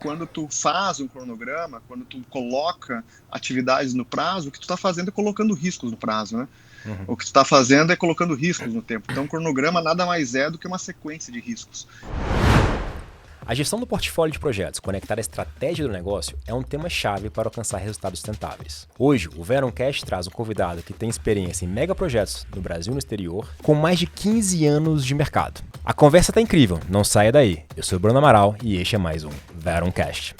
quando tu faz um cronograma, quando tu coloca atividades no prazo, o que tu está fazendo é colocando riscos no prazo, né? Uhum. O que tu está fazendo é colocando riscos no tempo. Então, o cronograma nada mais é do que uma sequência de riscos. A gestão do portfólio de projetos conectada à estratégia do negócio é um tema-chave para alcançar resultados sustentáveis. Hoje, o Veroncast traz um convidado que tem experiência em megaprojetos no Brasil e no exterior, com mais de 15 anos de mercado. A conversa tá incrível, não saia daí. Eu sou o Bruno Amaral e este é mais um Veroncast.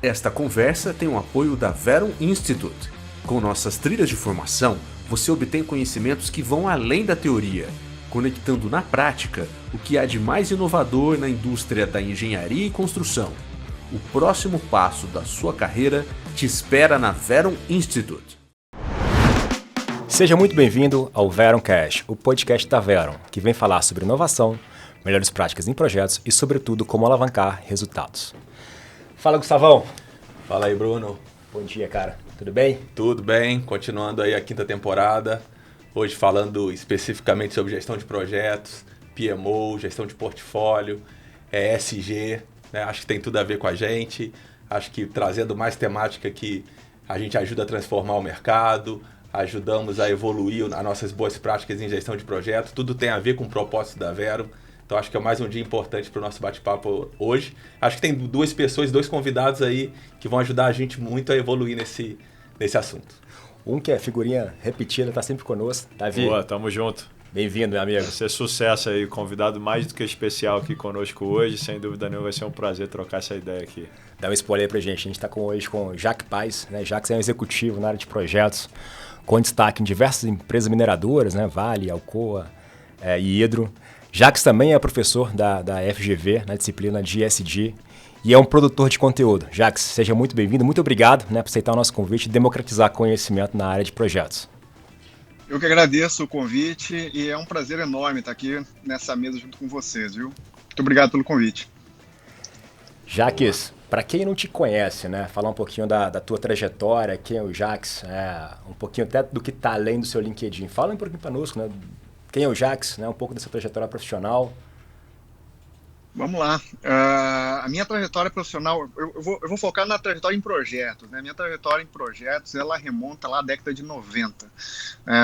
Esta conversa tem o apoio da Verum Institute. Com nossas trilhas de formação, você obtém conhecimentos que vão além da teoria, conectando na prática o que há de mais inovador na indústria da engenharia e construção. O próximo passo da sua carreira te espera na Verum Institute. Seja muito bem-vindo ao Veroncast, o podcast da Verum, que vem falar sobre inovação, melhores práticas em projetos e, sobretudo, como alavancar resultados. Fala, Gustavão. Fala aí, Bruno. Bom dia, cara. Tudo bem? Tudo bem, continuando aí a 5ª temporada. Hoje falando especificamente sobre gestão de projetos, PMO, gestão de portfólio, ESG, né? Acho que tem tudo a ver com a gente. Acho que trazendo mais temática que a gente ajuda a transformar o mercado, ajudamos a evoluir as nossas boas práticas em gestão de projetos. Tudo tem a ver com o propósito da Vero. Então acho que é mais um dia importante para o nosso bate-papo hoje. Acho que tem 2 pessoas, 2 convidados aí que vão ajudar a gente muito a evoluir nesse assunto. Um que é figurinha repetida, tá sempre conosco. Davi. Boa, tamo junto. Bem-vindo, meu amigo. Vai ser sucesso aí, convidado mais do que especial aqui conosco hoje. Sem dúvida nenhuma vai ser um prazer trocar essa ideia aqui. Dá um spoiler aí pra gente. A gente tá hoje com o Jacques Paz, né? Jacques é um executivo na área de projetos, com destaque em diversas empresas mineradoras, né? Vale, Alcoa e Hidro. Jacques também é professor da FGV, na disciplina de ESG, e é um produtor de conteúdo. Jacques, seja muito bem-vindo, muito obrigado, né, por aceitar o nosso convite e democratizar conhecimento na área de projetos. Eu que agradeço o convite e é um prazer enorme estar aqui nessa mesa junto com vocês, viu? Muito obrigado pelo convite. Jacques, para quem não te conhece, né, falar um pouquinho da tua trajetória, quem é o Jacques, um pouquinho até do que está além do seu LinkedIn. Fala um pouquinho para nós, né? Quem é o Jacques, né? Um pouco dessa trajetória profissional. Vamos lá. A minha trajetória profissional, eu vou focar na trajetória em projetos, né? Minha trajetória em projetos, ela remonta lá à década de 90,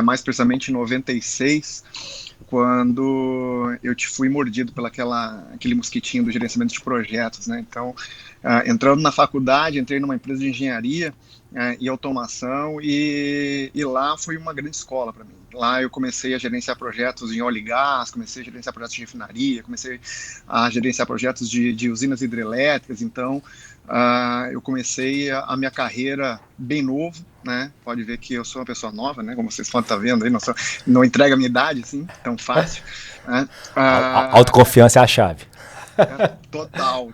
mais precisamente em 96, quando eu fui mordido pelo aquele mosquitinho do gerenciamento de projetos, né? Então, entrando na faculdade, entrei numa empresa de engenharia e automação e lá foi uma grande escola para mim. Lá eu comecei a gerenciar projetos em óleo e gás, comecei a gerenciar projetos de refinaria, comecei a gerenciar projetos de usinas hidrelétricas. Então, eu comecei a minha carreira bem novo, né? Pode ver que eu sou uma pessoa nova, né? Como vocês podem estar vendo aí, não entrega a minha idade assim, tão fácil. Né? Autoconfiança é a chave. Total.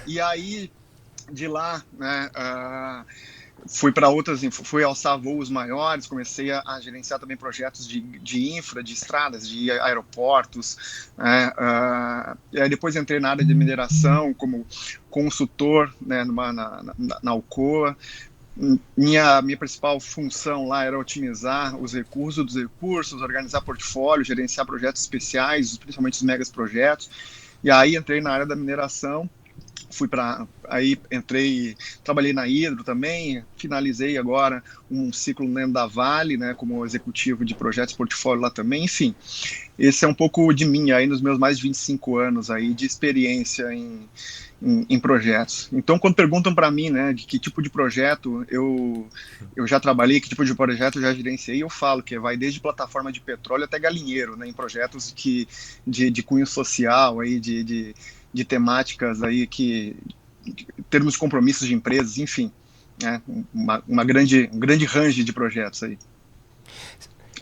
E aí, de lá, né, fui alçar voos maiores, comecei a gerenciar também projetos de infra, de estradas, de aeroportos, e aí depois entrei na área de mineração como consultor, né, na Alcoa. Minha principal função lá era otimizar os recursos dos recursos, organizar portfólio, gerenciar projetos especiais, principalmente os megas projetos. E aí entrei na área da mineração, trabalhei na Hidro também, finalizei agora um ciclo dentro da Vale, né, como executivo de projetos portfólio lá também. Enfim, esse é um pouco de mim aí nos meus mais de 25 anos aí de experiência em projetos. Então, quando perguntam para mim, né, de que tipo de projeto eu já trabalhei, que tipo de projeto eu já gerenciei, eu falo que vai desde plataforma de petróleo até galinheiro, né, em projetos de cunho social, aí, de temáticas aí termos de compromissos de empresas, enfim, né, um grande range de projetos aí.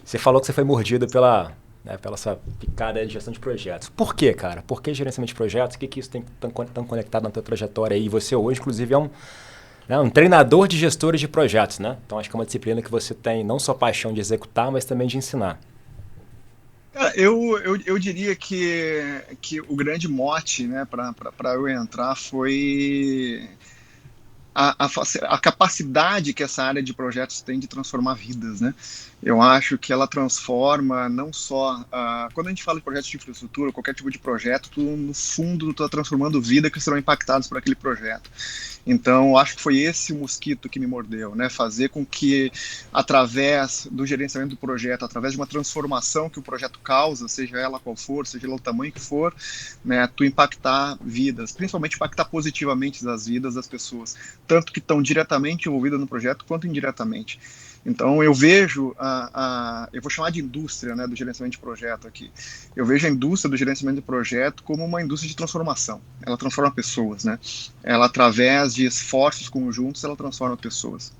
Você falou que você foi mordido pela essa picada de gestão de projetos. Por quê, cara? Por que gerenciamento de projetos? O que isso tem tão conectado na tua trajetória aí? Você hoje, inclusive, é um treinador de gestores de projetos, né? Então, acho que é uma disciplina que você tem não só paixão de executar, mas também de ensinar. Eu diria que o grande mote, né, para eu entrar foi a capacidade que essa área de projetos tem de transformar vidas, né? Eu acho que ela transforma não só... quando a gente fala de projetos de infraestrutura, qualquer tipo de projeto, tu, no fundo, tu está transformando vidas que serão impactadas por aquele projeto. Então, eu acho que foi esse o mosquito que me mordeu, né? Fazer com que, através do gerenciamento do projeto, através de uma transformação que o projeto causa, seja ela qual for, seja ela o tamanho que for, né? Tu impactar vidas, principalmente impactar positivamente as vidas das pessoas, tanto que estão diretamente envolvidas no projeto, quanto indiretamente. Então, eu vejo, eu vou chamar de indústria, né, do gerenciamento de projeto aqui. Eu vejo a indústria do gerenciamento de projeto como uma indústria de transformação. Ela transforma pessoas, né? Ela, através de esforços conjuntos, ela transforma pessoas.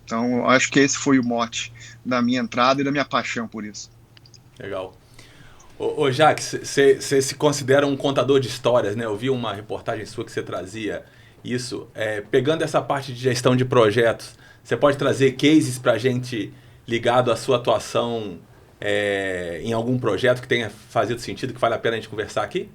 Então, eu acho que esse foi o mote da minha entrada e da minha paixão por isso. Legal. Ô Jacques, você se considera um contador de histórias, né? Eu vi uma reportagem sua que você trazia isso. Pegando essa parte de gestão de projetos, você pode trazer cases para a gente ligado à sua atuação em algum projeto que tenha fazido sentido, que vale a pena a gente conversar aqui?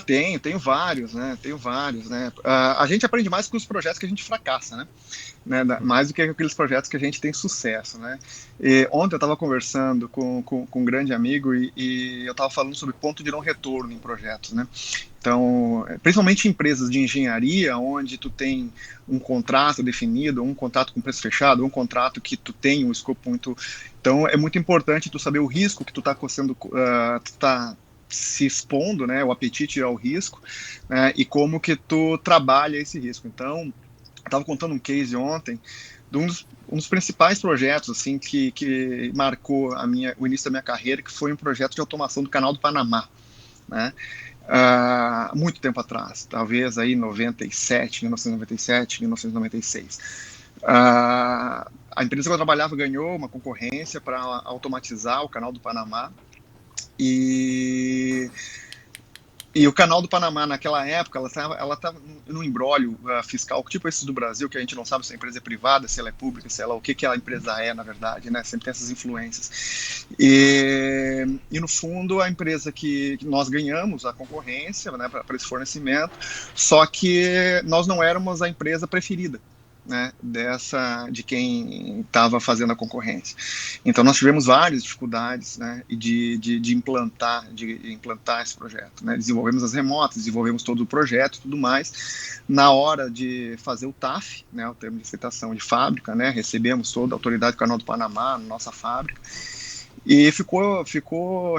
Tenho vários, né? Tenho vários, né? A gente aprende mais com os projetos que a gente fracassa, né? Mais do que aqueles projetos que a gente tem sucesso, né? E ontem eu estava conversando com um grande amigo e eu estava falando sobre ponto de não retorno em projetos, né? Então, principalmente em empresas de engenharia, onde tu tem um contrato definido, um contrato com preço fechado, um contrato que tu tem um escopo muito... Então, é muito importante tu saber o risco que tu está se expondo, né, o apetite ao risco, né, e como que tu trabalha esse risco. Então, eu estava contando um case ontem de um dos principais projetos assim que marcou o início da minha carreira, que foi um projeto de automação do Canal do Panamá, né, muito tempo atrás, talvez aí 1997, 1996. A empresa que eu trabalhava ganhou uma concorrência para automatizar o Canal do Panamá. E o Canal do Panamá, naquela época, ela estava num imbróglio fiscal, tipo esses do Brasil, que a gente não sabe se a empresa é privada, se ela é pública, se ela, o que a empresa é, na verdade, né? Sempre tem essas influências. E no fundo, a empresa que nós ganhamos a concorrência, né, para esse fornecimento, só que nós não éramos a empresa preferida, né, de quem estava fazendo a concorrência. Então nós tivemos várias dificuldades, né, de implantar esse projeto, né. Desenvolvemos as remotas, desenvolvemos todo o projeto e tudo mais. Na hora de fazer o TAF, né, o termo de aceitação de fábrica, né, recebemos toda a autoridade do Canal do Panamá na nossa fábrica, e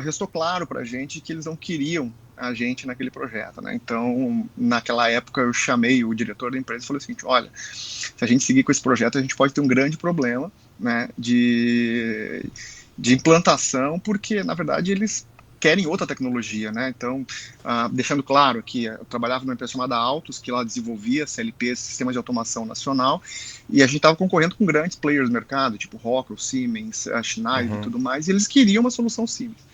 restou claro para a gente que eles não queriam a gente naquele projeto, né? Então, naquela época, eu chamei o diretor da empresa e falei o seguinte: olha, se a gente seguir com esse projeto, a gente pode ter um grande problema, né, de implantação, porque, na verdade, eles querem outra tecnologia, né? Então, deixando claro que eu trabalhava numa empresa chamada Altus, que lá desenvolvia CLPs, Sistemas de Automação Nacional, e a gente estava concorrendo com grandes players do mercado, tipo Rockwell, Siemens, Schneider e tudo mais, e eles queriam uma solução Siemens.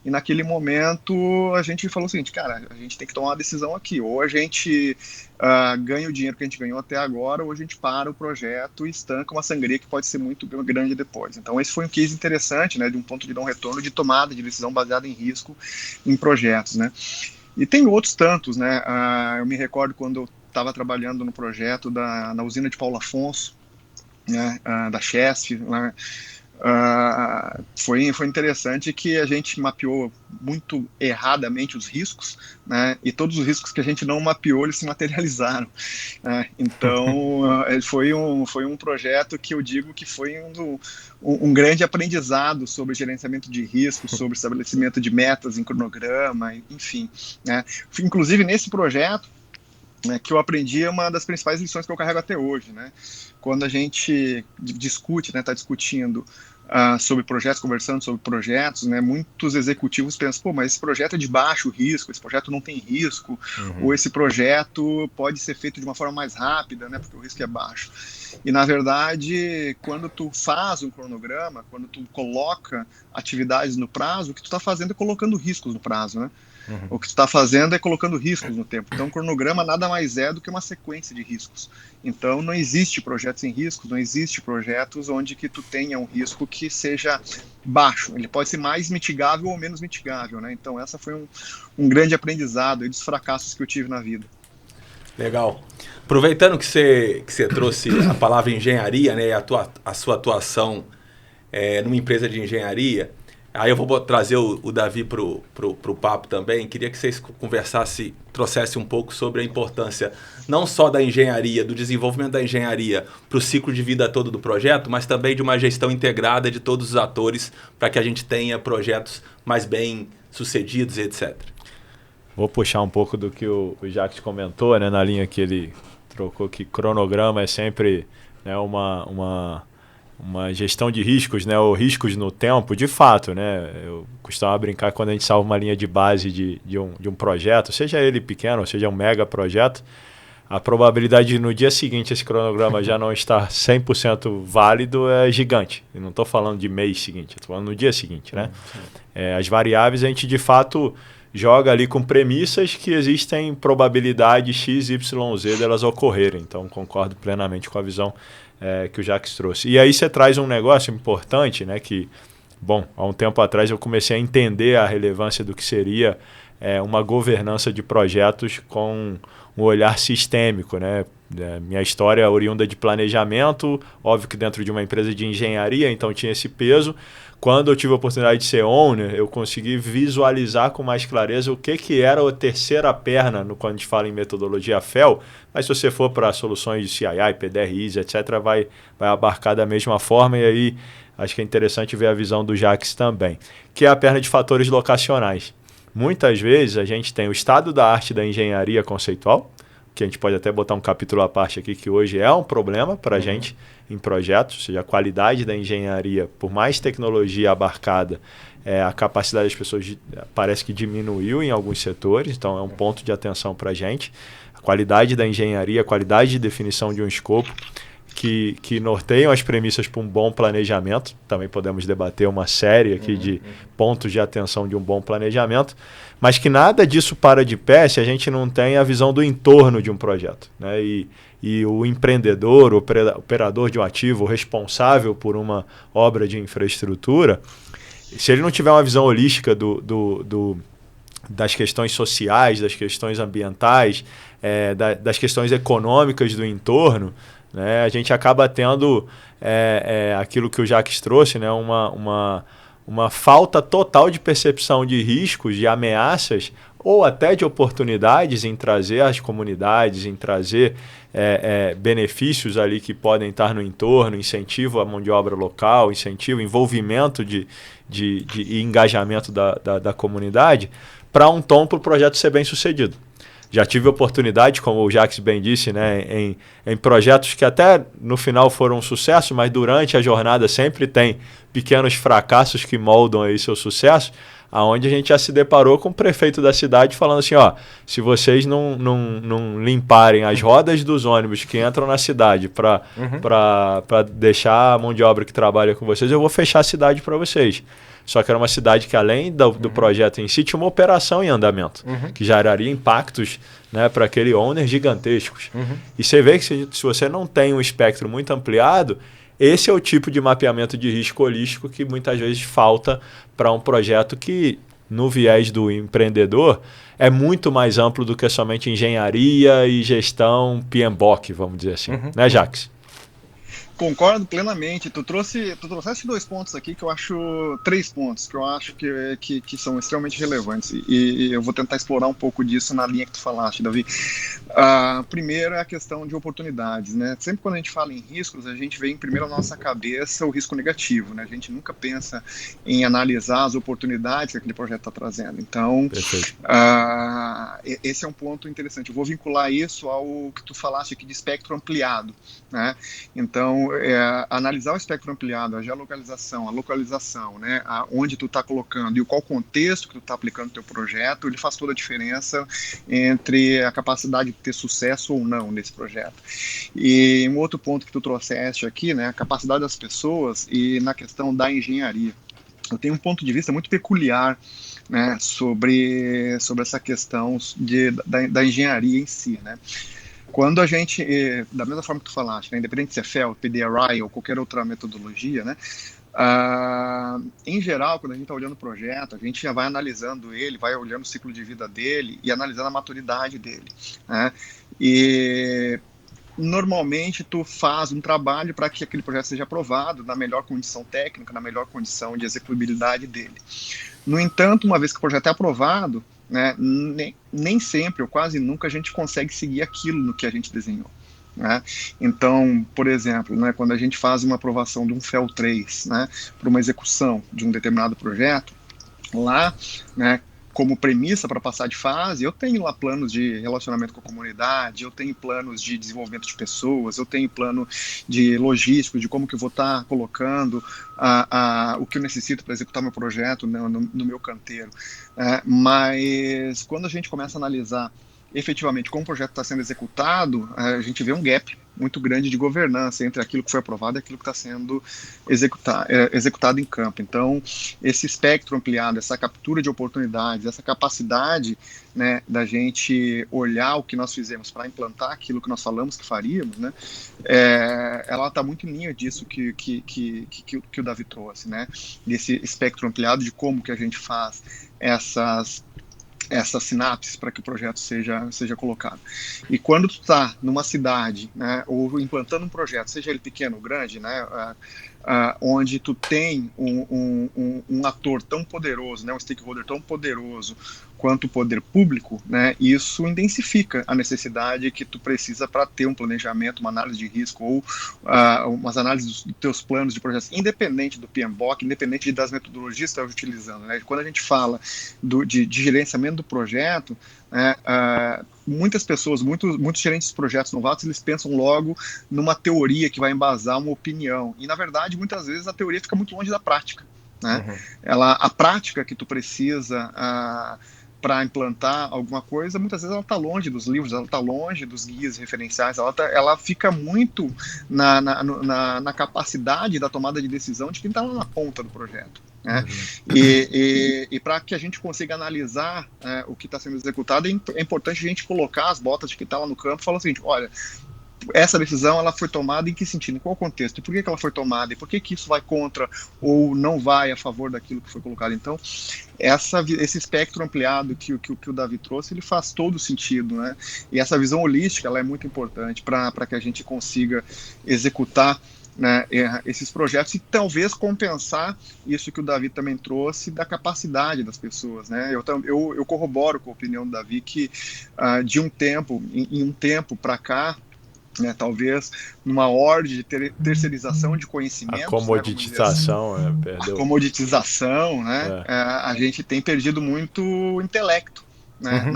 E naquele momento a gente falou o seguinte: cara, a gente tem que tomar uma decisão aqui, ou a gente ganha o dinheiro que a gente ganhou até agora, ou a gente para o projeto e estanca uma sangria que pode ser muito grande depois. Então esse foi um case interessante, né, de um ponto de não retorno, de tomada de decisão baseada em risco em projetos, né. E tem outros tantos, né. Eu me recordo quando eu estava trabalhando no projeto na usina de Paulo Afonso, né, da Chesf, né. Foi interessante que a gente mapeou muito erradamente os riscos, né, e todos os riscos que a gente não mapeou, eles se materializaram, né. Então foi um projeto que eu digo que foi um grande aprendizado sobre gerenciamento de riscos, sobre estabelecimento de metas em cronograma, enfim, né. Inclusive nesse projeto, né, que eu aprendi uma das principais lições que eu carrego até hoje, né? Quando a gente discute, né, está discutindo sobre projetos, conversando sobre projetos, né, muitos executivos pensam: pô, mas esse projeto é de baixo risco, esse projeto não tem risco, ou esse projeto pode ser feito de uma forma mais rápida, né, porque o risco é baixo. E, na verdade, quando tu faz um cronograma, quando tu coloca atividades no prazo, o que tu está fazendo é colocando riscos no prazo, né? O que tu está fazendo é colocando riscos no tempo. Então, o cronograma nada mais é do que uma sequência de riscos. Então, não existe projeto sem riscos, não existe projetos onde que tu tenha um risco que seja baixo. Ele pode ser mais mitigável ou menos mitigável, né? Então, essa foi um grande aprendizado aí dos fracassos que eu tive na vida. Legal. Aproveitando que você trouxe a palavra engenharia, né, a sua atuação numa empresa de engenharia, aí eu vou trazer o Davi pro papo também. Queria que vocês trouxessem um pouco sobre a importância não só da engenharia, do desenvolvimento da engenharia para o ciclo de vida todo do projeto, mas também de uma gestão integrada de todos os atores para que a gente tenha projetos mais bem sucedidos, etc. Vou puxar um pouco do que o Jacques comentou, né, na linha que ele trocou, que cronograma é sempre, né, uma gestão de riscos, né, ou riscos no tempo, de fato, né? Eu costumava brincar quando a gente salva uma linha de base de um projeto, seja ele pequeno, ou seja um mega projeto, a probabilidade de no dia seguinte esse cronograma já não estar 100% válido é gigante. Eu não estou falando de mês seguinte, estou falando no dia seguinte, né? As variáveis a gente de fato joga ali com premissas que existem probabilidade X, Y, Z delas ocorrerem. Então concordo plenamente com a visão que o Jacques trouxe. E aí você traz um negócio importante, né, que, bom, há um tempo atrás eu comecei a entender a relevância do que seria uma governança de projetos com um olhar sistêmico, né? Minha história é oriunda de planejamento, óbvio que dentro de uma empresa de engenharia, então tinha esse peso. Quando eu tive a oportunidade de ser owner, eu consegui visualizar com mais clareza o que era a terceira perna quando a gente fala em metodologia FEL, mas se você for para soluções de CII, PDRIs, etc., vai abarcar da mesma forma, e aí acho que é interessante ver a visão do Jacques também, que é a perna de fatores locacionais. Muitas vezes a gente tem o estado da arte da engenharia conceitual, que a gente pode até botar um capítulo à parte aqui, que hoje é um problema para a gente em projetos, ou seja, a qualidade da engenharia, por mais tecnologia abarcada, a capacidade das pessoas parece que diminuiu em alguns setores, então é um ponto de atenção para a gente. A qualidade da engenharia, a qualidade de definição de um escopo, que norteiam as premissas para um bom planejamento. Também podemos debater uma série aqui de pontos de atenção de um bom planejamento, mas que nada disso para de pé se a gente não tem a visão do entorno de um projeto, né? E o empreendedor, o operador de um ativo, o responsável por uma obra de infraestrutura, se ele não tiver uma visão holística das questões sociais, das questões ambientais, das questões econômicas do entorno, né, a gente acaba tendo aquilo que o Jacques trouxe, né, uma falta total de percepção de riscos, de ameaças ou até de oportunidades em trazer as comunidades, em trazer benefícios ali que podem estar no entorno, incentivo à mão de obra local, incentivo, envolvimento de engajamento da comunidade, para um tom para o projeto ser bem sucedido. Já tive oportunidade, como o Jacques bem disse, né, em projetos que até no final foram um sucesso, mas durante a jornada sempre tem pequenos fracassos que moldam aí seu sucesso, aonde a gente já se deparou com o prefeito da cidade falando assim, se vocês não limparem as rodas dos ônibus que entram na cidade para deixar a mão de obra que trabalha com vocês, eu vou fechar a cidade para vocês. Só que era uma cidade que, além do projeto em si, tinha uma operação em andamento, que geraria impactos, né, para aquele owner gigantescos. E você vê que se você não tem um espectro muito ampliado, esse é o tipo de mapeamento de risco holístico que muitas vezes falta para um projeto que, no viés do empreendedor, é muito mais amplo do que somente engenharia e gestão PMBOK, vamos dizer assim. Né, Jacques? Concordo plenamente. Tu trouxeste 2 pontos aqui que eu acho, 3 pontos que eu acho que são extremamente relevantes e eu vou tentar explorar um pouco disso na linha que tu falaste, Davi. Primeiro é a questão de oportunidades, né? Sempre quando a gente fala em riscos, a gente vê em primeiro na nossa cabeça o risco negativo, né? A gente nunca pensa em analisar as oportunidades que aquele projeto está trazendo. Então, esse é um ponto interessante. Eu vou vincular isso ao que tu falaste aqui de espectro ampliado, né? Então, analisar o espectro ampliado, a geolocalização, a localização, né, onde tu está colocando e qual contexto que tu está aplicando o teu projeto, ele faz toda a diferença entre a capacidade de ter sucesso ou não nesse projeto. E um outro ponto que tu trouxeste aqui, né, a capacidade das pessoas e na questão da engenharia. Eu tenho um ponto de vista muito peculiar, né, sobre essa questão da engenharia em si, né. Quando a gente, da mesma forma que tu falaste, né, independente se é FEL, PDRI ou qualquer outra metodologia, né, em geral, quando a gente está olhando o projeto, a gente já vai analisando ele, vai olhando o ciclo de vida dele e analisando a maturidade dele, né? E normalmente tu faz um trabalho para que aquele projeto seja aprovado na melhor condição técnica, na melhor condição de executabilidade dele. No entanto, uma vez que o projeto é aprovado, né, nem sempre ou quase nunca a gente consegue seguir aquilo no que a gente desenhou. Né? Então, por exemplo, né, quando a gente faz uma aprovação de um FEL 3, né, para uma execução de um determinado projeto, lá, né, como premissa para passar de fase, eu tenho lá planos de relacionamento com a comunidade, eu tenho planos de desenvolvimento de pessoas, eu tenho plano de logístico, de como que eu vou estar colocando o que eu necessito para executar meu projeto, né, no meu canteiro. Mas quando a gente começa a analisar efetivamente como o projeto está sendo executado, a gente vê um gap muito grande de governança entre aquilo que foi aprovado e aquilo que está sendo executado em campo. Então, esse espectro ampliado, essa captura de oportunidades, essa capacidade, né, da gente olhar o que nós fizemos para implantar aquilo que nós falamos que faríamos, né, ela está muito em linha disso que o Davi trouxe, né, desse espectro ampliado de como que a gente faz essas sinapses para que o projeto seja colocado. E quando tu está numa cidade, né, ou implantando um projeto, seja ele pequeno ou grande, né, onde tu tem um ator tão poderoso, né, um stakeholder tão poderoso quanto o poder público, né, isso intensifica a necessidade que tu precisa para ter um planejamento, uma análise de risco ou umas análises dos teus planos de projetos, independente do PMBOK, independente das metodologias que tu está utilizando. Né? Quando a gente fala de gerenciamento do projeto, né, muitas pessoas, muitos gerentes de projetos novatos, eles pensam logo numa teoria que vai embasar uma opinião. E, na verdade, muitas vezes a teoria fica muito longe da prática. Né? A prática que tu precisa para implantar alguma coisa, muitas vezes ela está longe dos livros, ela está longe dos guias referenciais, ela fica muito na capacidade da tomada de decisão de quem está lá na ponta do projeto. Né? E para que a gente consiga analisar o que está sendo executado, é importante a gente colocar as botas de quem está lá no campo e falar o seguinte, olha, essa decisão ela foi tomada em que sentido, em qual contexto, e por que ela foi tomada, e por que isso vai contra ou não vai a favor daquilo que foi colocado. Então, esse espectro ampliado que o Davi trouxe, ele faz todo sentido, né? E essa visão holística ela é muito importante para que a gente consiga executar, né, esses projetos e talvez compensar isso que o Davi também trouxe da capacidade das pessoas, né? Eu corroboro com a opinião do Davi que de um tempo, em um tempo para cá, né, talvez numa ordem de terceirização de conhecimentos, a comoditização, né, perdeu. A comoditização, né, a gente tem perdido muito intelecto, né,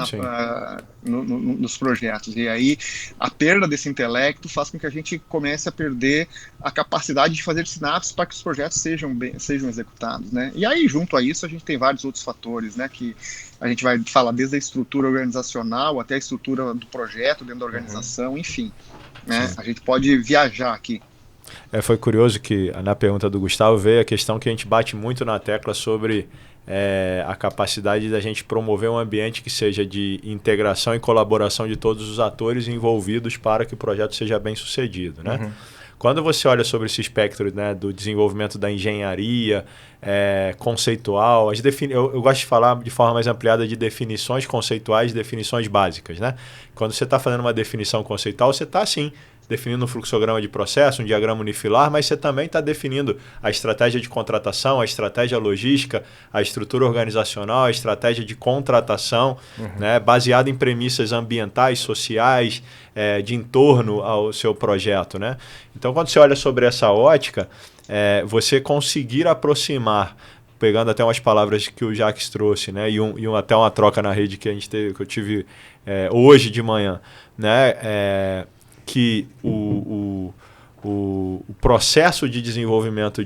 nos projetos, e aí a perda desse intelecto faz com que a gente comece a perder a capacidade de fazer sinapses para que os projetos sejam executados, né, e aí junto a isso a gente tem vários outros fatores, né, que a gente vai falar desde a estrutura organizacional até a estrutura do projeto dentro da organização, enfim, né, a gente pode viajar aqui. Foi curioso que na pergunta do Gustavo veio a questão que a gente bate muito na tecla sobre a capacidade da gente promover um ambiente que seja de integração e colaboração de todos os atores envolvidos para que o projeto seja bem sucedido, né? Quando você olha sobre esse espectro, né, do desenvolvimento da engenharia conceitual, eu gosto de falar de forma mais ampliada de definições conceituais e definições básicas. Né? Quando você está fazendo uma definição conceitual, você está, sim, definindo um fluxograma de processo, um diagrama unifilar, mas você também está definindo a estratégia de contratação, a estratégia logística, a estrutura organizacional, a estratégia de contratação, né, baseada em premissas ambientais, sociais, de entorno ao seu projeto. Né? Então, quando você olha sobre essa ótica, você conseguir aproximar, pegando até umas palavras que o Jacques trouxe, né, até uma troca na rede que eu tive hoje de manhã, né, que o processo de desenvolvimento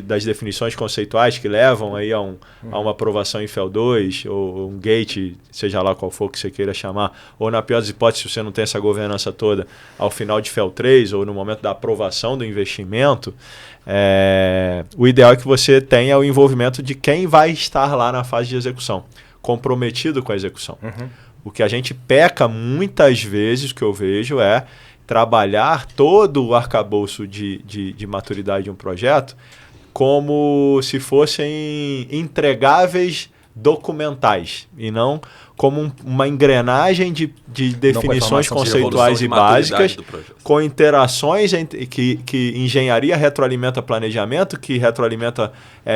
das definições conceituais que levam aí a uma aprovação em FEL 2 ou um gate, seja lá qual for que você queira chamar, ou na pior das hipóteses, se você não tem essa governança toda, ao final de FEL 3 ou no momento da aprovação do investimento, o ideal é que você tenha o envolvimento de quem vai estar lá na fase de execução, comprometido com a execução. O que a gente peca muitas vezes, que eu vejo, é trabalhar todo o arcabouço de maturidade de um projeto como se fossem entregáveis documentais e não como uma engrenagem de definições conceituais e básicas, com interações que engenharia retroalimenta planejamento, que retroalimenta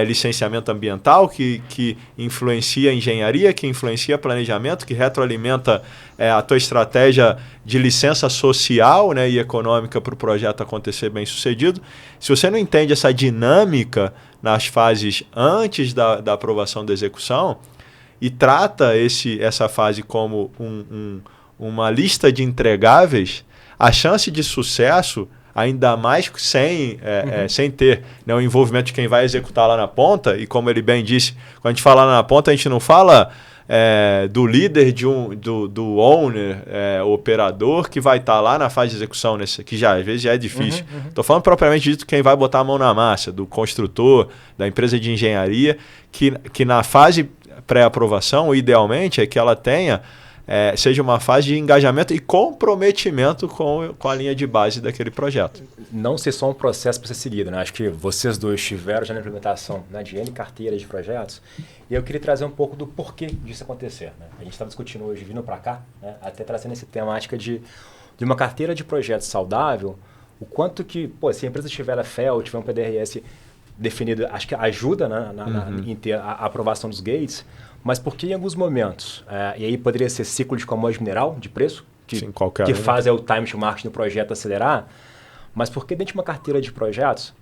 licenciamento ambiental, que influencia engenharia, que influencia planejamento, que retroalimenta a tua estratégia de licença social, né, e econômica para o projeto acontecer bem sucedido. Se você não entende essa dinâmica nas fases antes da aprovação da execução e trata essa fase como uma lista de entregáveis, a chance de sucesso, ainda mais sem ter, né, o envolvimento de quem vai executar lá na ponta, e como ele bem disse, quando a gente fala lá na ponta, a gente não fala do líder do owner, operador, que vai estar lá na fase de execução, que às vezes já é difícil. Estou falando propriamente dito quem vai botar a mão na massa, do construtor, da empresa de engenharia, que na fase pré-aprovação, idealmente, é que ela seja uma fase de engajamento e comprometimento com a linha de base daquele projeto. Não ser só um processo para ser seguido, né? Acho que vocês dois tiveram já na implementação, né, de N carteiras de projetos, e eu queria trazer um pouco do porquê disso acontecer, né? A gente estava discutindo hoje, vindo para cá, né, até trazendo essa temática de uma carteira de projetos saudável, o quanto que, se a empresa tiver a FEL, tiver um PDRS definido, acho que ajuda, né, em ter a aprovação dos gates, mas porque em alguns momentos, e aí poderia ser ciclo de commodity mineral, de preço, que faz o time to market do projeto acelerar, mas porque dentro de uma carteira de projetos,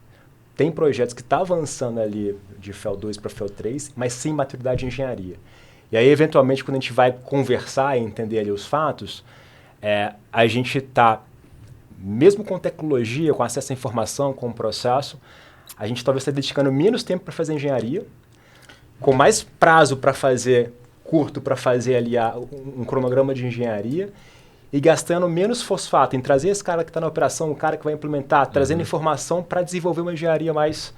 tem projetos que estão avançando ali de FEL 2 para FEL 3, mas sem maturidade de engenharia. E aí, eventualmente, quando a gente vai conversar e entender ali os fatos, a gente está, mesmo com tecnologia, com acesso à informação, com o processo, a gente talvez está dedicando menos tempo para fazer engenharia, com mais prazo para fazer, curto para fazer ali um cronograma de engenharia, e gastando menos fosfato em trazer esse cara que está na operação, o cara que vai implementar, trazendo informação para desenvolver uma engenharia mais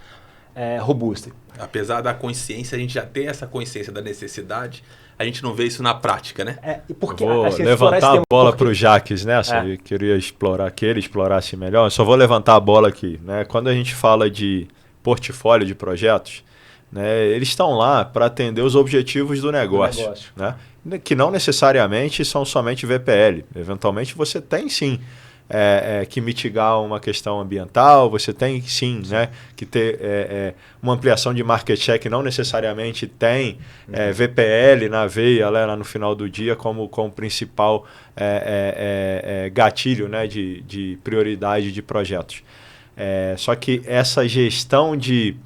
robusta. Apesar da consciência, a gente já tem essa consciência da necessidade, a gente não vê isso na prática, né? Porque, vou levantar a bola para o Jacques nessa, eu queria explorar que ele explorasse melhor, eu só vou levantar a bola aqui, né? Quando a gente fala de portfólio de projetos, né, eles estão lá para atender os objetivos do negócio. Né? Que não necessariamente são somente VPL. Eventualmente você tem sim que mitigar uma questão ambiental, você tem sim, né, que ter uma ampliação de market share que não necessariamente tem VPL na veia lá no final do dia como principal gatilho, né, de prioridade de projetos. Só que essa gestão de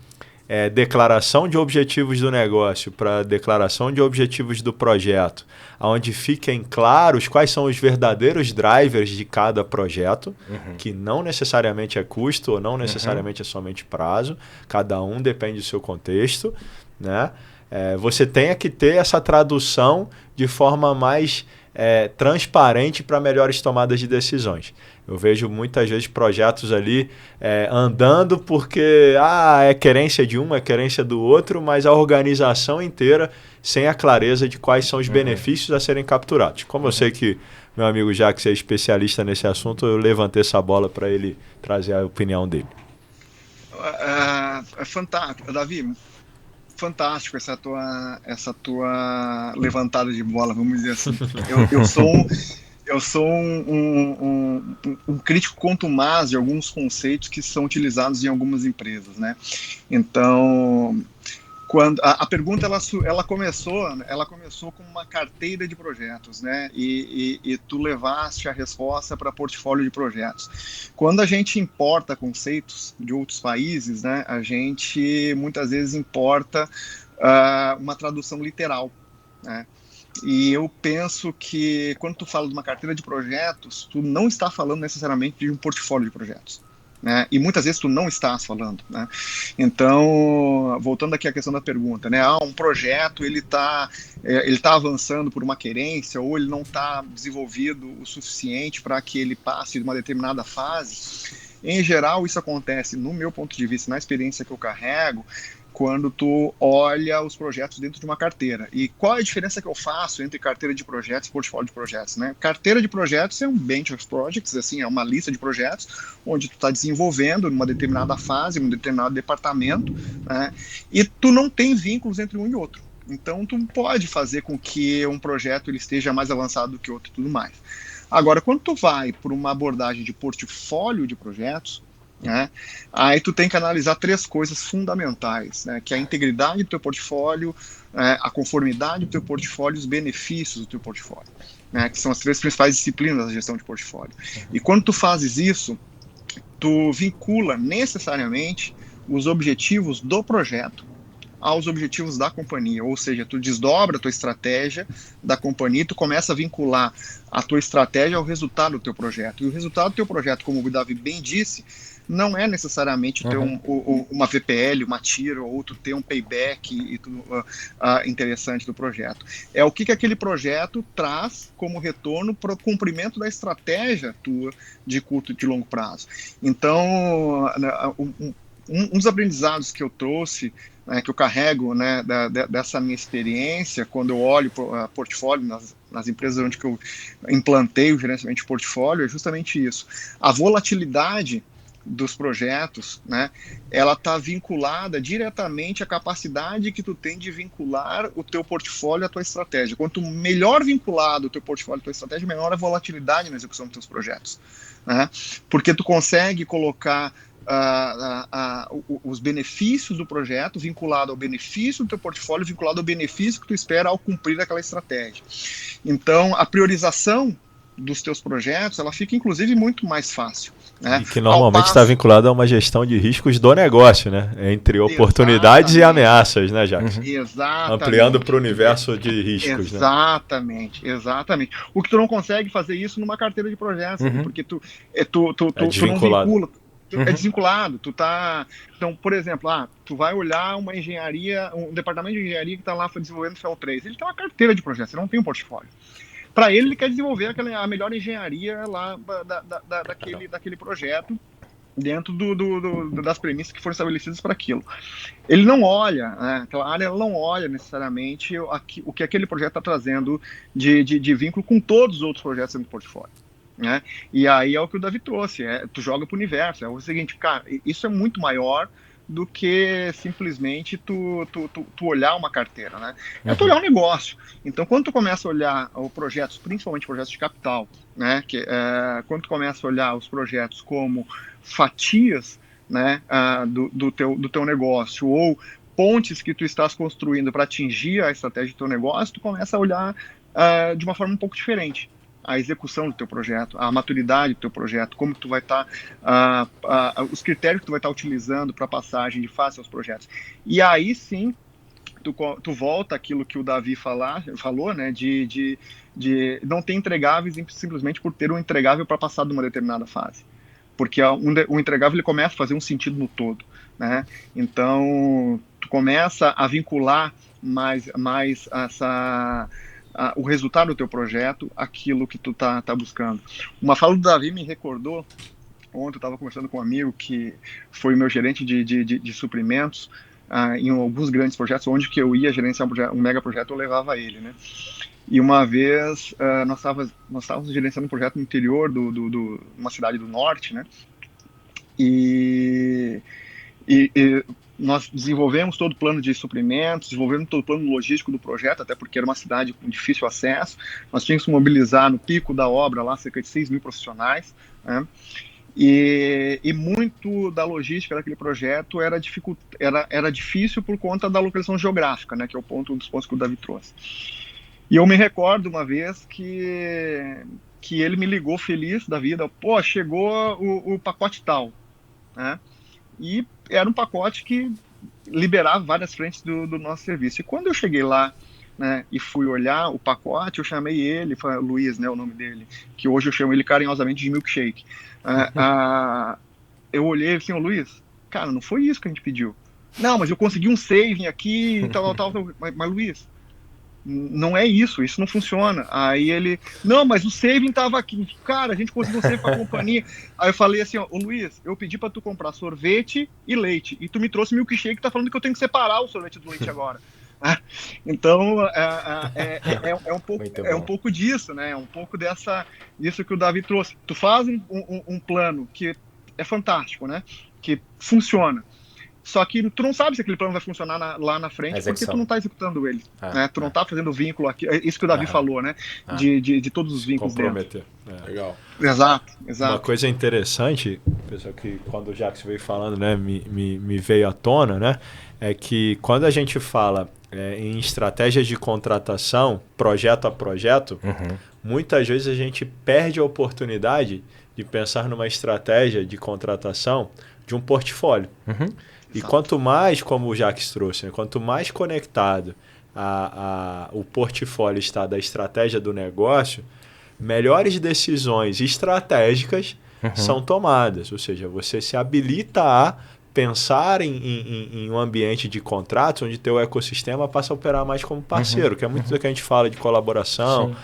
declaração de objetivos do negócio para declaração de objetivos do projeto, onde fiquem claros quais são os verdadeiros drivers de cada projeto, que não necessariamente é custo ou não necessariamente é somente prazo, cada um depende do seu contexto, né? Você tem que ter essa tradução de forma mais transparente para melhores tomadas de decisões. Eu vejo muitas vezes projetos ali andando porque é querência de um, é querência do outro, mas a organização inteira sem a clareza de quais são os benefícios a serem capturados. Como eu sei que meu amigo Jacques é especialista nesse assunto, eu levantei essa bola para ele trazer a opinião dele. É fantástico, Davi. Fantástico essa tua levantada de bola, vamos dizer assim. Eu sou um crítico contumaz de alguns conceitos que são utilizados em algumas empresas, né? Então, quando a pergunta ela começou com uma carteira de projetos, né? E tu levaste a resposta para portfólio de projetos. Quando a gente importa conceitos de outros países, né? A gente muitas vezes importa uma tradução literal, né? E eu penso que quando tu fala de uma carteira de projetos, tu não está falando necessariamente de um portfólio de projetos, né? E muitas vezes tu não estás falando, né? Então, voltando aqui à questão da pergunta, né? Um projeto ele tá avançando por uma querência ou ele não está desenvolvido o suficiente para que ele passe de uma determinada fase. Em geral, isso acontece, no meu ponto de vista, na experiência que eu carrego, quando tu olha os projetos dentro de uma carteira. E qual é a diferença que eu faço entre carteira de projetos e portfólio de projetos, né? Carteira de projetos é um bench of projects, assim, é uma lista de projetos onde tu está desenvolvendo numa determinada fase, num determinado departamento, né? E tu não tem vínculos entre um e outro. Então, tu pode fazer com que um projeto ele esteja mais avançado do que outro e tudo mais. Agora, quando tu vai por uma abordagem de portfólio de projetos, né, aí tu tem que analisar 3 coisas fundamentais, né, que é a integridade do teu portfólio, a conformidade do teu portfólio e os benefícios do teu portfólio, né, que são as 3 principais disciplinas da gestão de portfólio. E quando tu fazes isso, tu vincula necessariamente os objetivos do projeto aos objetivos da companhia, ou seja, tu desdobra a tua estratégia da companhia e tu começa a vincular a tua estratégia ao resultado do teu projeto. E o resultado do teu projeto, como o Davi bem disse, não é necessariamente ter uma VPL, uma tira, ou tu ter um payback e tudo, interessante do projeto. É o que aquele projeto traz como retorno para o cumprimento da estratégia tua de curto e de longo prazo. Então, um dos aprendizados que eu trouxe, que eu carrego, né, dessa minha experiência, quando eu olho para portfólio nas empresas onde que eu implantei o gerenciamento de portfólio, é justamente isso. A volatilidade dos projetos, né, ela está vinculada diretamente à capacidade que tu tem de vincular o teu portfólio à tua estratégia. Quanto melhor vinculado o teu portfólio à tua estratégia, menor a volatilidade na execução dos teus projetos, né? Porque tu consegue colocar os benefícios do projeto vinculado ao benefício do teu portfólio, vinculado ao benefício que tu espera ao cumprir aquela estratégia. Então, a priorização dos teus projetos, ela fica, inclusive, muito mais fácil, né? E que normalmente está vinculado a uma gestão de riscos do negócio, né? Entre oportunidades e ameaças, né, Jacques? Exatamente. Ampliando para o universo de riscos, exatamente, né? Exatamente. O que tu não consegue fazer isso numa carteira de projetos, porque tu não vincula. É desvinculado, tu tá... Então, por exemplo, tu vai olhar uma engenharia, um departamento de engenharia que está lá desenvolvendo FEL3, ele tem uma carteira de projetos, ele não tem um portfólio. Para ele quer desenvolver a melhor engenharia lá daquele projeto, dentro das premissas que foram estabelecidas para aquilo. Ele não olha, né, aquela área não olha necessariamente o que aquele projeto está trazendo de vínculo com todos os outros projetos do portfólio. Né? E aí é o que o Davi trouxe, tu joga para o universo, é o seguinte, cara, isso é muito maior do que simplesmente tu olhar uma carteira, né? É tu olhar um negócio. Então, quando tu começa a olhar os projetos, principalmente projetos de capital, né? Quando tu começa a olhar os projetos como fatias, né? Do teu negócio, ou pontes que tu estás construindo para atingir a estratégia do teu negócio, tu começa a olhar de uma forma um pouco diferente a execução do teu projeto, a maturidade do teu projeto, como tu vai estar, os critérios que tu vai estar utilizando para passagem de fase aos projetos. E aí sim, tu volta àquilo que o Davi falou, né, de não ter entregáveis simplesmente por ter um entregável para passar de uma determinada fase. Porque o entregável ele começa a fazer um sentido no todo, né? Então, tu começa a vincular mais o resultado do teu projeto, aquilo que tu tá buscando. Uma fala do Davi me recordou, ontem eu estava conversando com um amigo que foi meu gerente de suprimentos, em alguns grandes projetos, onde que eu ia gerenciar um mega projeto, eu levava ele, né? E uma vez nós estávamos gerenciando um projeto no interior de uma cidade do norte, né? E nós desenvolvemos todo o plano de suprimentos, desenvolvemos todo o plano logístico do projeto, até porque era uma cidade com difícil acesso. Nós tínhamos que mobilizar no pico da obra lá cerca de 6 mil profissionais, né? E muito da logística daquele projeto era difícil por conta da localização geográfica, né, que é um dos pontos que o Davi trouxe. E eu me recordo uma vez que ele me ligou feliz da vida, chegou o pacote tal, né? E era um pacote que liberava várias frentes do nosso serviço. E quando eu cheguei lá, né, e fui olhar o pacote, eu chamei ele, foi Luiz, né, o nome dele, que hoje eu chamo ele carinhosamente de Milkshake. Eu olhei assim, Luiz, cara, não foi isso que a gente pediu. Não, mas eu consegui um saving aqui e tal. Mas Luiz, não é isso não funciona. Aí ele, não, mas o saving tava aqui. Cara, a gente conseguiu um saving pra companhia. Aí eu falei assim, Luiz, eu pedi pra tu comprar sorvete e leite, e tu me trouxe milkshake, tá falando que eu tenho que separar o sorvete do leite agora. Então, é um pouco disso, né? É um pouco disso que o Davi trouxe. Tu faz um plano que é fantástico, né? Que funciona. Só que tu não sabe se aquele plano vai funcionar lá na frente, porque tu não está executando ele. Né? Tu não está fazendo o vínculo aqui. É isso que o Davi falou, né? De todos os vínculos comprometer. Legal. Exato. Uma coisa interessante, pessoal, que quando o Jacques veio falando, né, me veio à tona, né, é que quando a gente fala em estratégias de contratação, projeto a projeto, muitas vezes a gente perde a oportunidade de pensar numa estratégia de contratação de um portfólio. E quanto mais, como o Jacques trouxe, né, quanto mais conectado o portfólio está da estratégia do negócio, melhores decisões estratégicas são tomadas. Ou seja, você se habilita a pensar em um ambiente de contratos onde teu ecossistema passa a operar mais como parceiro, que é muito do que a gente fala de colaboração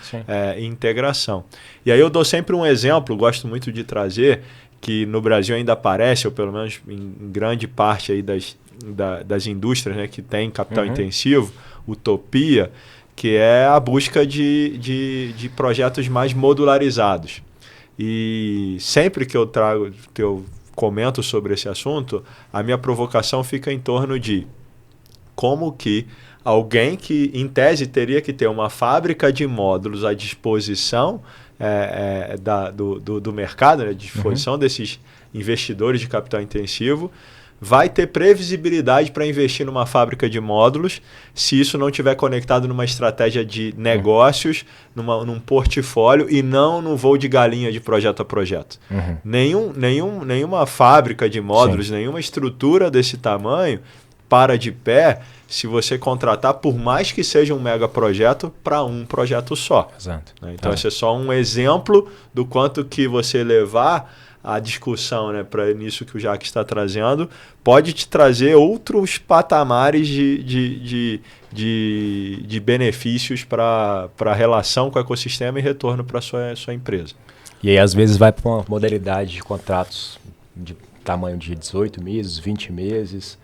e integração. E aí eu dou sempre um exemplo, gosto muito de trazer, que no Brasil ainda aparece, ou pelo menos em grande parte aí das indústrias, né, que tem capital intensivo, utopia, que é a busca de projetos mais modularizados. E sempre que eu comento sobre esse assunto, a minha provocação fica em torno de como que alguém que, em tese, teria que ter uma fábrica de módulos à disposição do mercado, né, à disposição desses investidores de capital intensivo, vai ter previsibilidade para investir numa fábrica de módulos se isso não estiver conectado numa estratégia de negócios, num portfólio e não num voo de galinha de projeto a projeto. Nenhuma fábrica de módulos, nenhuma estrutura desse tamanho para de pé se você contratar, por mais que seja um mega projeto, para um projeto só. Exato. Então, esse é só um exemplo do quanto que você levar a discussão, né, para nisso que o Jacques está trazendo, pode te trazer outros patamares de benefícios para a relação com o ecossistema e retorno para a sua empresa. E aí, às vezes, vai para uma modalidade de contratos de tamanho de 18 meses, 20 meses,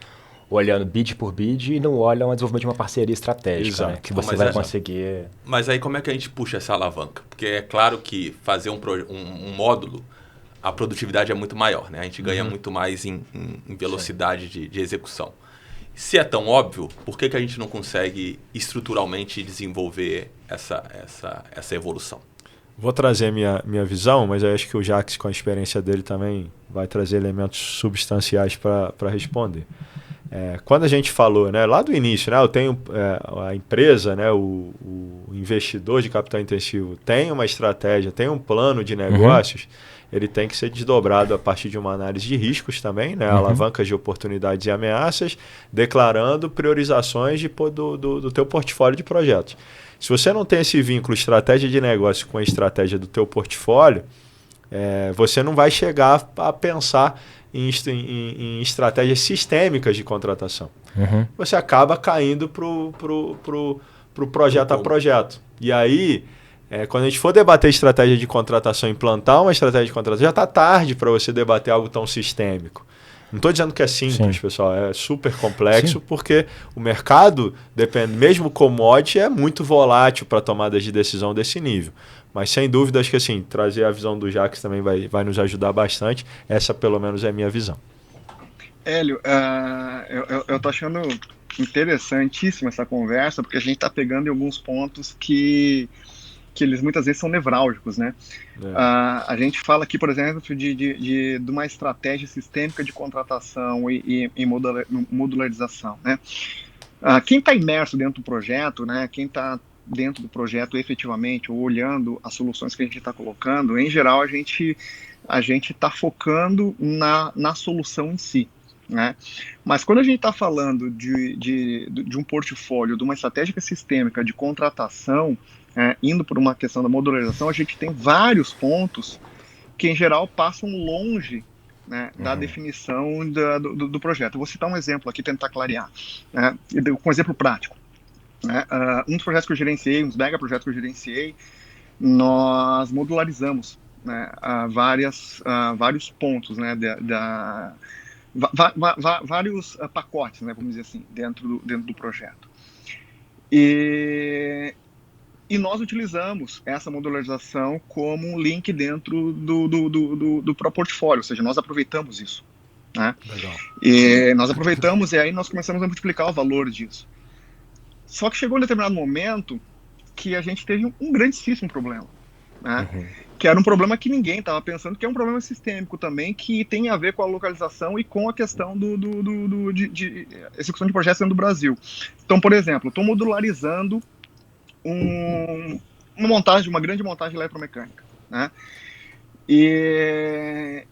olhando bid por bid e não olham o desenvolvimento de uma parceria estratégica, né, que você vai conseguir... Mas aí como é que a gente puxa essa alavanca? Porque é claro que fazer um módulo, a produtividade é muito maior, né? A gente ganha muito mais em velocidade de execução. Se é tão óbvio, por que a gente não consegue estruturalmente desenvolver essa evolução? Vou trazer minha visão, mas eu acho que o Jacques, com a experiência dele, também vai trazer elementos substanciais para responder. Quando a gente falou, né, lá do início, né, eu tenho a empresa, né, o investidor de capital intensivo tem uma estratégia, tem um plano de negócios, ele tem que ser desdobrado a partir de uma análise de riscos também, né, alavancas de oportunidades e ameaças, declarando priorizações do teu portfólio de projetos. Se você não tem esse vínculo estratégia de negócio com a estratégia do teu portfólio, você não vai chegar a pensar em estratégias sistêmicas de contratação. Você acaba caindo para o projeto a projeto. E aí, quando a gente for debater estratégia de contratação, implantar uma estratégia de contratação, já está tarde para você debater algo tão sistêmico. Não estou dizendo que é simples, pessoal, é super complexo, porque o mercado, mesmo commodity, é muito volátil para tomadas de decisão desse nível. Mas sem dúvida, acho que assim, trazer a visão do Jacques também vai nos ajudar bastante. Essa, pelo menos, é a minha visão. Hélio, eu estou achando interessantíssima essa conversa, porque a gente está pegando em alguns pontos que eles muitas vezes são nevrálgicos, né? A gente fala aqui, por exemplo, de uma estratégia sistêmica de contratação e modularização, né? Quem está imerso dentro do projeto, né? Quem está dentro do projeto efetivamente, ou olhando as soluções que a gente está colocando, em geral a gente está focando na solução em si, né? Mas quando a gente está falando de um portfólio, de uma estratégia sistêmica de contratação, indo por uma questão da modularização, a gente tem vários pontos que em geral passam longe, né, da definição do projeto. Eu vou citar um exemplo aqui, tentar clarear, com um exemplo prático. Um dos projetos que eu gerenciei, uns mega projetos que eu gerenciei, nós modularizamos, né, vários pontos, né, vários pacotes, né, vamos dizer assim, dentro do projeto. E nós utilizamos essa modularização como um link dentro do próprio portfólio, ou seja, nós aproveitamos isso. né? Legal. E nós aproveitamos e aí nós começamos a multiplicar o valor disso. Só que chegou um determinado momento que a gente teve um grandíssimo problema, né? Que era um problema que ninguém estava pensando, que é um problema sistêmico também, que tem a ver com a localização e com a questão de execução de projetos dentro do Brasil. Então, por exemplo, eu estou modularizando uma grande montagem eletromecânica, né? E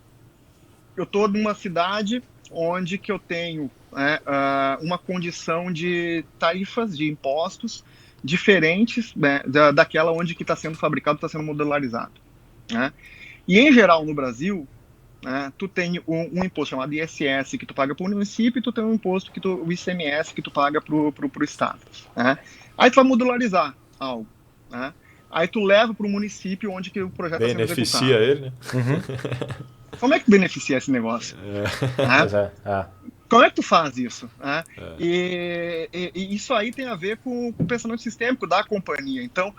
eu estou numa cidade onde que eu tenho uma condição de tarifas de impostos diferentes, né, daquela onde que está sendo fabricado, está sendo modularizado, né? E em geral no Brasil, né, tu tem um imposto chamado ISS que tu paga para o município, e tu tem um imposto o ICMS que tu paga para o estado, né? Aí tu vai modularizar algo, né? Aí tu leva para o município onde que o projeto está sendo executado. Beneficia ele, né? Como é que beneficia esse negócio? Né? Como é que tu faz isso? Né? E isso aí tem a ver com o pensamento sistêmico da companhia. Então,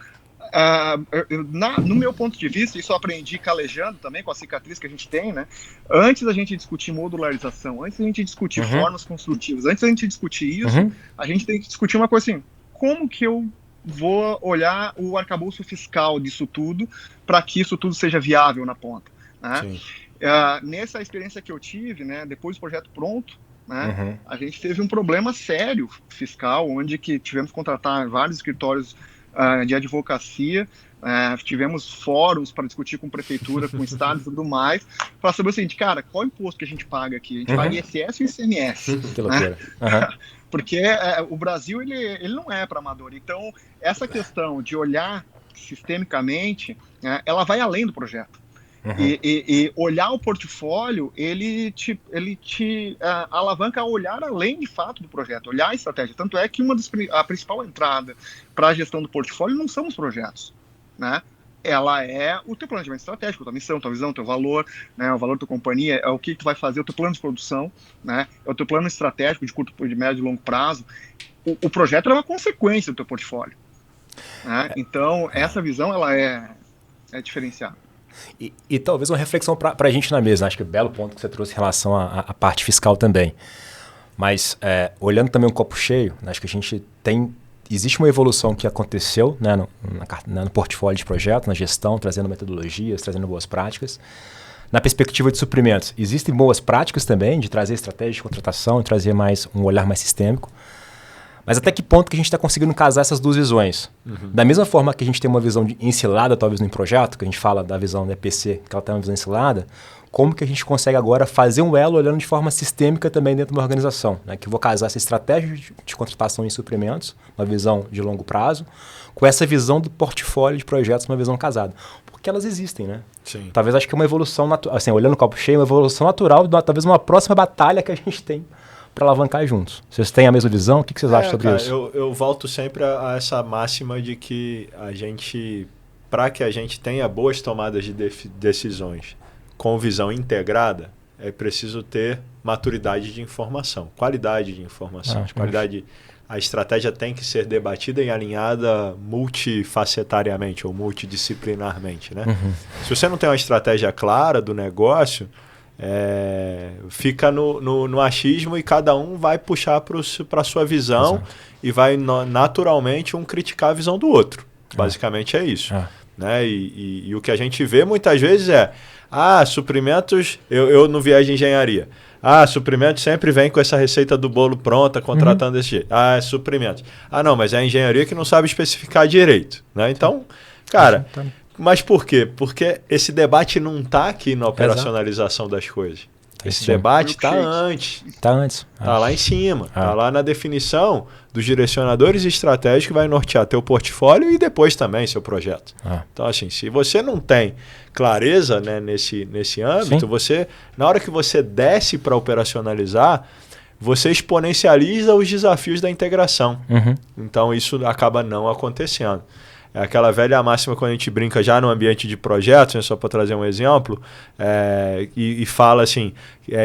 no meu ponto de vista, isso eu aprendi calejando também, com a cicatriz que a gente tem, né? Antes da gente discutir modularização, antes da gente discutir formas construtivas, antes da gente discutir isso, a gente tem que discutir uma coisa assim: como que eu vou olhar o arcabouço fiscal disso tudo para que isso tudo seja viável na ponta, né? Nessa experiência que eu tive, né, depois do projeto pronto, né, a gente teve um problema sério fiscal, onde que tivemos que contratar vários escritórios de advocacia, tivemos fóruns para discutir com prefeitura, com estado e tudo mais, para saber o seguinte: cara, qual imposto que a gente paga aqui? A gente paga ISS ou ICMS? Que loucura. Porque o Brasil ele não é para amador. Então, essa questão de olhar sistemicamente, ela vai além do projeto. E olhar o portfólio, ele te alavanca a olhar além de fato do projeto, olhar a estratégia. Tanto é que a principal entrada para a gestão do portfólio não são os projetos, né? Ela é o teu planejamento estratégico, tua missão, tua visão, teu valor, né? O valor da tua companhia, é o que tu vai fazer, o teu plano de produção, né? É o teu plano estratégico de curto, de médio e longo prazo. O projeto é uma consequência do teu portfólio, né? Então, essa visão, ela é diferenciada. E talvez uma reflexão para a gente na mesa. Acho que é um belo ponto que você trouxe em relação à parte fiscal também. Mas, olhando também um copo cheio, acho que a gente tem... Existe uma evolução que aconteceu, né, no portfólio de projeto, na gestão, trazendo metodologias, trazendo boas práticas. Na perspectiva de suprimentos, existem boas práticas também de trazer estratégia de contratação e trazer um olhar mais sistêmico. Mas até que ponto que a gente está conseguindo casar essas duas visões? Da mesma forma que a gente tem uma visão ensilada, talvez, no projeto, que a gente fala da visão da EPC, que ela tem uma visão ensilada, como que a gente consegue agora fazer um elo olhando de forma sistêmica também dentro de uma organização, né? Que eu vou casar essa estratégia de contratação em suprimentos, uma visão de longo prazo, com essa visão do portfólio de projetos, uma visão casada. Porque elas existem, né? Sim. Talvez acho que é uma evolução natural, assim, olhando o copo cheio, uma evolução natural, talvez uma próxima batalha que a gente tem para alavancar juntos. Vocês têm a mesma visão? O que vocês acham sobre isso? Eu volto sempre a essa máxima de que para que a gente tenha boas tomadas de decisões com visão integrada, é preciso ter maturidade de informação, qualidade de informação. A estratégia tem que ser debatida e alinhada multifacetariamente ou multidisciplinarmente, né? Se você não tem uma estratégia clara do negócio, fica no achismo e cada um vai puxar para a sua visão. Exato. E vai naturalmente um criticar a visão do outro. Basicamente é isso. Né? E o que a gente vê muitas vezes suprimentos, eu no viés de engenharia, suprimentos sempre vem com essa receita do bolo pronta, contratando desse jeito. É suprimentos. Não, mas é a engenharia que não sabe especificar direito. Né? Então, cara... Mas por quê? Porque esse debate não está aqui na operacionalização das coisas. Esse debate está antes. Está antes. Está lá em cima. Está lá na definição dos direcionadores estratégicos que vai nortear teu portfólio e depois também seu projeto. Então, assim, se você não tem clareza, né, nesse âmbito, na hora que você desce para operacionalizar, você exponencializa os desafios da integração. Então, isso acaba não acontecendo. É aquela velha máxima quando a gente brinca já no ambiente de projetos, né, só para trazer um exemplo, e fala assim,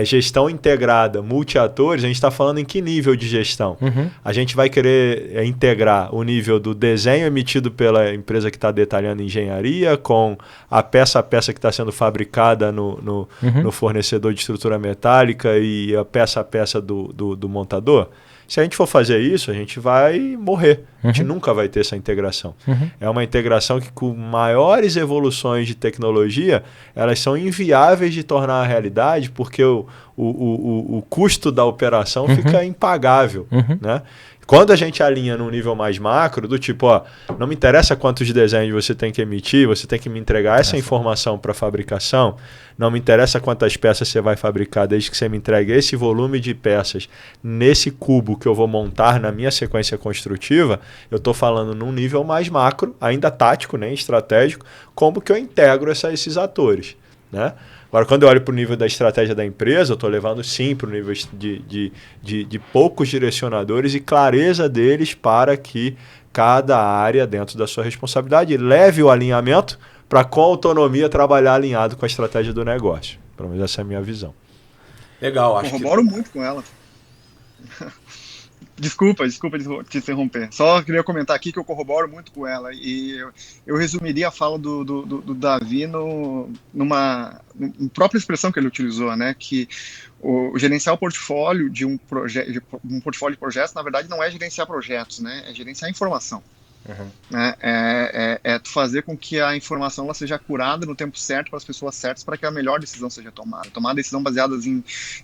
gestão integrada, multi-atores, a gente está falando em que nível de gestão? A gente vai querer integrar o nível do desenho emitido pela empresa que está detalhando engenharia com a peça que está sendo fabricada no fornecedor de estrutura metálica e a peça do montador? Se a gente for fazer isso, a gente vai morrer. A gente nunca vai ter essa integração. É uma integração que, com maiores evoluções de tecnologia, elas são inviáveis de tornar a realidade, porque o custo da operação fica impagável. Né? Quando a gente alinha num nível mais macro, do tipo, não me interessa quantos desenhos você tem que emitir, você tem que me entregar essa informação para fabricação, não me interessa quantas peças você vai fabricar, desde que você me entregue esse volume de peças nesse cubo que eu vou montar na minha sequência construtiva, eu estou falando num nível mais macro, ainda tático, nem estratégico, como que eu integro esses atores, né? Agora, quando eu olho para o nível da estratégia da empresa, eu estou levando sim para o nível de poucos direcionadores e clareza deles para que cada área, dentro da sua responsabilidade, leve o alinhamento para, com autonomia, trabalhar alinhado com a estratégia do negócio. Pelo menos essa é a minha visão. Legal, acho Corroboro muito com ela. Desculpa te interromper. Só queria comentar aqui que eu corroboro muito com ela. E eu resumiria a fala do Davi no própria expressão que ele utilizou, né? Que o gerenciar o portfólio de um portfólio de projetos, na verdade, não é gerenciar projetos, né? É gerenciar informação. Né? É fazer com que a informação ela seja curada no tempo certo para as pessoas certas, para que a melhor decisão seja tomada. Tomar decisão baseada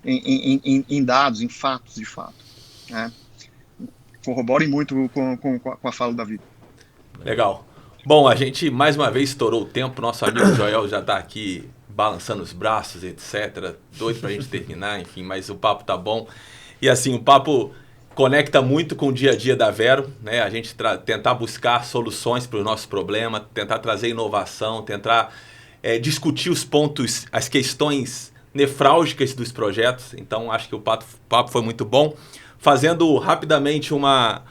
em dados, em fatos, de fato. Né? Corroborem muito com a fala do Davi. Legal. Bom, a gente mais uma vez estourou o tempo. Nosso amigo Joel já está aqui balançando os braços, etc. Doido para a gente terminar, enfim, mas o papo tá bom. E assim, o papo conecta muito com o dia a dia da Vero, né? A gente tentar buscar soluções para o nosso problema, tentar trazer inovação, tentar discutir os pontos, as questões nefrálgicas dos projetos. Então, acho que o papo foi muito bom. Fazendo rapidamente uma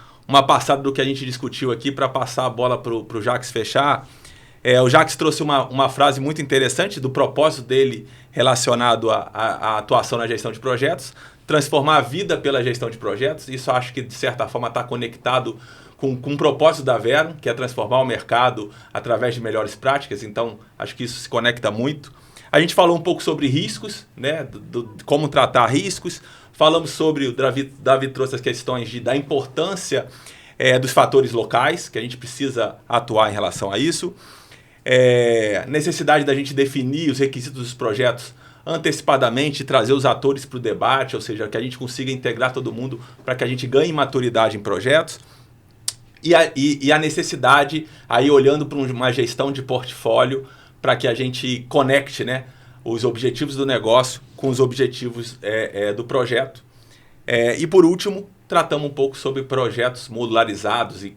passada do que a gente discutiu aqui para passar a bola para o Jacques fechar. O Jacques trouxe uma frase muito interessante do propósito dele relacionado à atuação na gestão de projetos, transformar a vida pela gestão de projetos. Isso acho que, de certa forma, está conectado com o propósito da Vero, que é transformar o mercado através de melhores práticas. Então, acho que isso se conecta muito. A gente falou um pouco sobre riscos, né, como tratar riscos. Falamos sobre, o Davi trouxe as questões da importância dos fatores locais, que a gente precisa atuar em relação a isso. Necessidade da gente definir os requisitos dos projetos antecipadamente e trazer os atores para o debate, ou seja, que a gente consiga integrar todo mundo para que a gente ganhe maturidade em projetos. E a necessidade, aí olhando para uma gestão de portfólio, para que a gente conecte, né, os objetivos do negócio com os objetivos do projeto. E por último, tratamos um pouco sobre projetos modularizados e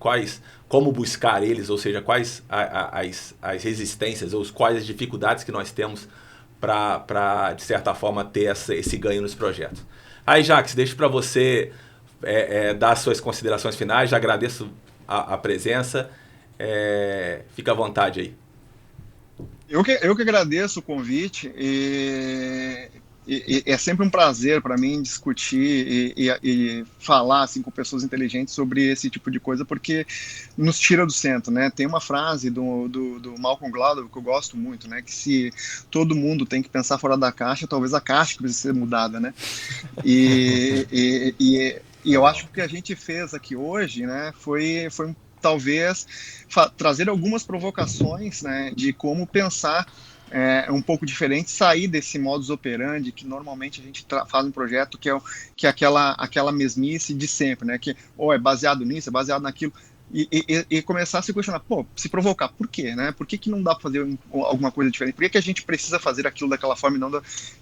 como buscar eles, ou seja, quais as resistências ou quais as dificuldades que nós temos para, de certa forma, ter esse ganho nos projetos. Aí, Jacques, deixo para você dar as suas considerações finais. Já agradeço a presença. Fica à vontade aí. Eu que agradeço o convite e é sempre um prazer para mim discutir e falar assim, com pessoas inteligentes sobre esse tipo de coisa, porque nos tira do centro, né? Tem uma frase do Malcolm Gladwell que eu gosto muito, né? Que se todo mundo tem que pensar fora da caixa, talvez a caixa precise ser mudada, né? E eu acho que o que a gente fez aqui hoje, né? Foi talvez trazer algumas provocações, né, de como pensar um pouco diferente, sair desse modus operandi que normalmente a gente faz um projeto que é aquela mesmice de sempre, né, que é baseado nisso, é baseado naquilo, e começar a se questionar, se provocar, por quê, né? Por que não dá para fazer alguma coisa diferente? Por que a gente precisa fazer aquilo daquela forma e não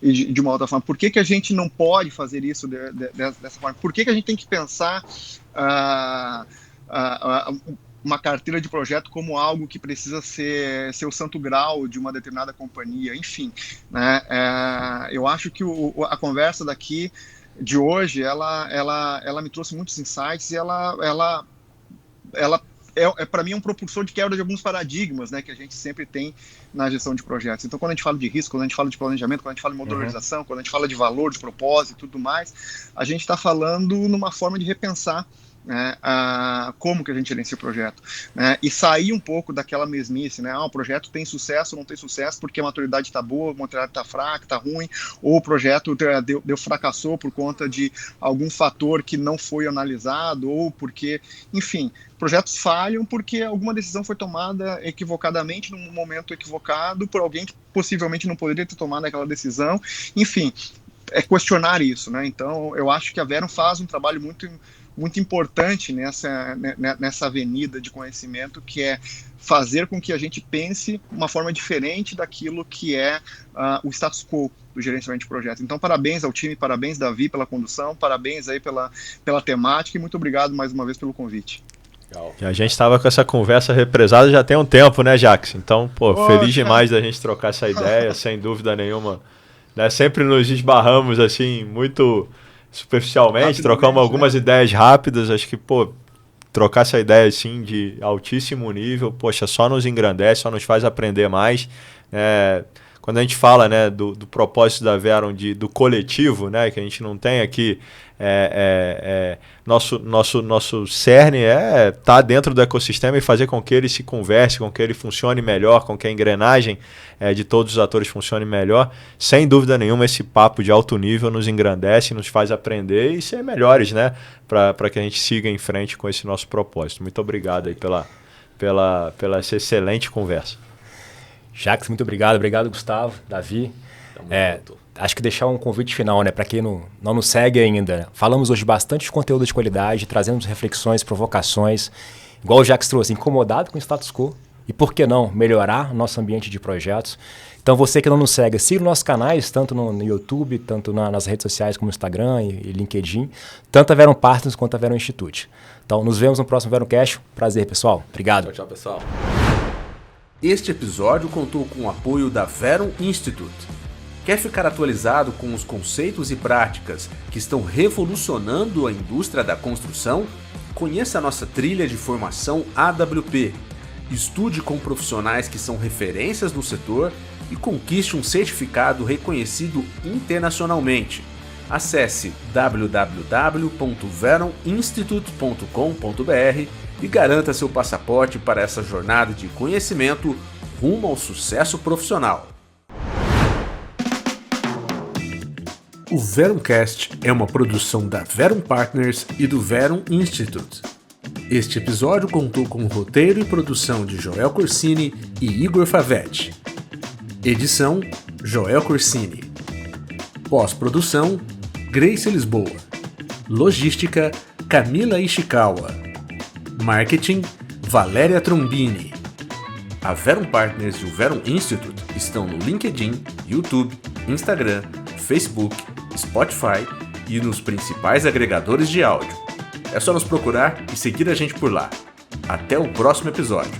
de uma outra forma? Por que a gente não pode fazer isso dessa forma? Por que a gente tem que pensar uma carteira de projeto como algo que precisa ser o santo grau de uma determinada companhia, enfim, né? Eu acho que a conversa daqui de hoje, ela me trouxe muitos insights e ela para mim, um propulsor de quebra de alguns paradigmas, né, que a gente sempre tem na gestão de projetos. Então, quando a gente fala de risco, quando a gente fala de planejamento, quando a gente fala de modularização, quando a gente fala de valor, de propósito e tudo mais, a gente está falando numa forma de repensar, né, como que a gente gerencia o projeto, né, e sair um pouco daquela mesmice, né, o projeto tem sucesso ou não tem sucesso porque a maturidade está boa, a maturidade está fraca, está ruim, ou o projeto fracassou por conta de algum fator que não foi analisado, ou porque, enfim, projetos falham porque alguma decisão foi tomada equivocadamente, num momento equivocado, por alguém que possivelmente não poderia ter tomado aquela decisão, enfim, é questionar isso, né, então eu acho que a Verum faz um trabalho muito importante nessa avenida de conhecimento, que é fazer com que a gente pense uma forma diferente daquilo que é o status quo do gerenciamento de projetos. Então, parabéns ao time, parabéns, Davi, pela condução, parabéns aí pela temática e muito obrigado mais uma vez pelo convite. A gente estava com essa conversa represada já tem um tempo, né, Jacques? Então, feliz demais da gente trocar essa ideia, sem dúvida nenhuma. Né? Sempre nos esbarramos, assim, muito superficialmente, trocamos algumas ideias rápidas, acho que, trocar essa ideia, assim, de altíssimo nível, poxa, só nos engrandece, só nos faz aprender mais. Quando a gente fala, né, do propósito da Verum, do coletivo, né, que a gente não tem aqui, nosso cerne é estar dentro do ecossistema e fazer com que ele se converse, com que ele funcione melhor, com que a engrenagem de todos os atores funcione melhor. Sem dúvida nenhuma, esse papo de alto nível nos engrandece, nos faz aprender e ser melhores, né, para que a gente siga em frente com esse nosso propósito. Muito obrigado aí pela essa excelente conversa. Jacques, muito obrigado. Obrigado, Gustavo, Davi. Acho que deixar um convite final, né, para quem não nos segue ainda. Falamos hoje bastante de conteúdo de qualidade, trazemos reflexões, provocações, igual o Jacques trouxe, incomodado com o status quo. E por que não melhorar o nosso ambiente de projetos? Então, você que não nos segue, siga nossos canais, tanto no YouTube, tanto nas redes sociais como Instagram e LinkedIn, tanto a Verum Partners quanto a Verum Institute. Então, nos vemos no próximo Verumcast. Prazer, pessoal. Obrigado. Tchau, pessoal. Este episódio contou com o apoio da Verum Institute. Quer ficar atualizado com os conceitos e práticas que estão revolucionando a indústria da construção? Conheça a nossa trilha de formação AWP. Estude com profissionais que são referências no setor e conquiste um certificado reconhecido internacionalmente. Acesse www.veruminstitute.com.br e garanta seu passaporte para essa jornada de conhecimento rumo ao sucesso profissional. O Verumcast é uma produção da Verum Partners e do Verum Institute. Este episódio contou com roteiro e produção de Joel Corsini e Igor Favetti. Edição: Joel Corsini. Pós-produção: Grace Lisboa. Logística: Camila Ishikawa. Marketing: Valéria Trombini. A Verum Partners e o Verum Institute estão no LinkedIn, YouTube, Instagram, Facebook, Spotify e nos principais agregadores de áudio. É só nos procurar e seguir a gente por lá. Até o próximo episódio.